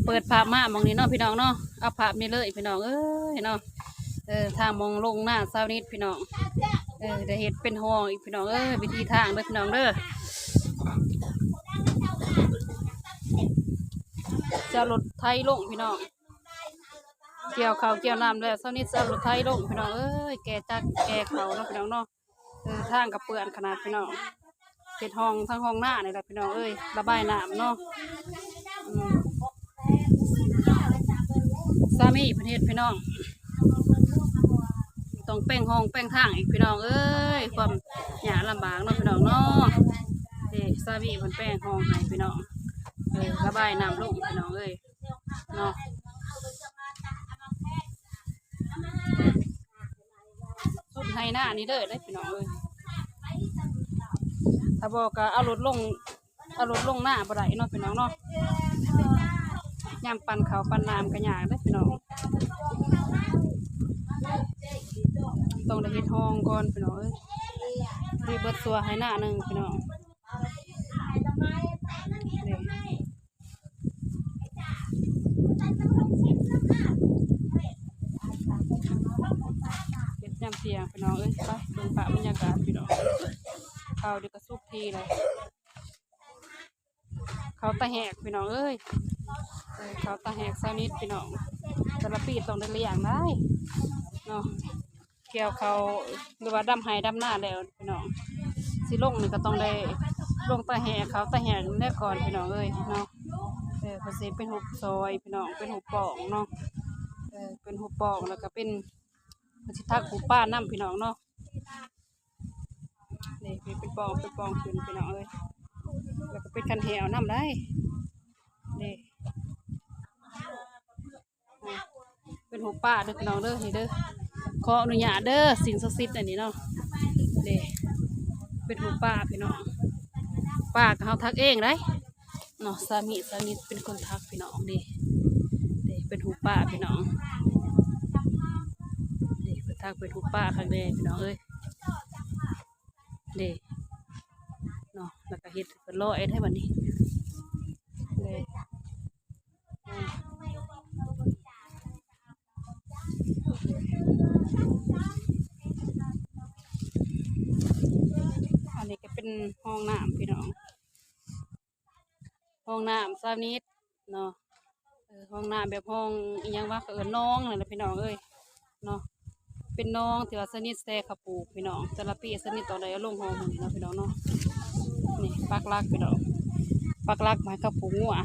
เปิดภาพมามองนี้เนาะพี่น้องเนาะเอาภาพนี้เลยพี่น้องเอ้ยเนาะทางมองลงหน้าเศร้านิดพี่น้องได้เห็ดเป็นห้องอีกพี่น้องวิธีทางเด้อพี่น้องเด้อจะรถไทยลงพี่น้องเกี่ยวเขาเกี่ยวน้ำแล้วเศร้านิดจะรถไทยลงพี่น้องแกจักแกเขาเนาะพี่น้องเนาะทางกับเปื่อนขนาดพี่น้องเห็ดห้องทั้งห้องหน้านี่แหละพี่น้องระบายน้ำเนาะสามีประเทศพี่น้องต้องแป้งห้องแป้งทางอีกพี่น้องความหยาลำบากเนาะพี่น้องเนาะสามีมันแป้งห้องให้พี่น้องระบายน้ำลงพี่น้องเนาะสุดให้หน้านี่เด้อได้พี่น้องถ้าบอกก็เอารถลงหน้าบ่ได้เนาะพี่น้องเนาะยำปั่นเขาปั่นน้ำกันยากได้พี่น้องต้องได้เฮ็ดห้องก่อนพี่น้องรีบเบิดตัวให้หน้าหนึ่งพี่น้องเฮ็ดยำเสียงพี่น้องไปเบิ่งภาพบรรยากาศพี่น้องเขาเดี๋ยวก็สุกทีเลยเขาตะแหกพี่น้องเขาตะแหกเช้านิดพี่น้องแต่ละปีต้องได้เลี้ยงได้เนาะเกี่ยวเขาหรือว่าดำไห้ดำหน้าแล้วพี่น้องสิลงนี่ก็ต้องได้ลงตะแหกเขาตะแหกแรกก่อนพี่น้องเนาะภาษีเป็นหุบซอยพี่น้องเป็นหุบปองเนาะเป็นหุบปองแล้วก็เป็นสิทักหุบป้าน้ำพี่น้องเนาะนี่เป็นปองขึ้นพี่น้องแล้วก็เป็นคันแหวน้ำได้นี่เป็นหุบป้าเด้อพี่น้องนี่เด้อขออนุญาตเด้อสิ่งศักดิ์สิทธิ์อันนี้เนาะนี่เป็นหุบป้าพี่น้องป้าเขาทักเองได้เนาะสามีเป็นคนทักพี่น้องนี่เป็นหุบป้าพี่น้องนี่เป็นทักเป็นหุบป้าครั้งแรกพี่น้องนี่เนาะแล้วก็เฮ็ดเป็นร้อยให้บัดนี้อันนี้ก็เป็นห้องน้ำพี่น้องห้องน้ำสานิดเนาะห้องน้ำแบบห้องอีหยังว่าน้องนั่นแหละพี่น้องเนาะเป็นน้องที่ว่าสนิทแซ่ขับปูพี่น้องแต่ละปีสนิทต่อใดลงห้องมือเนาะพี่น้องเนาะนี่ปักลักพี่น้องปักลักหมายขับปูงัว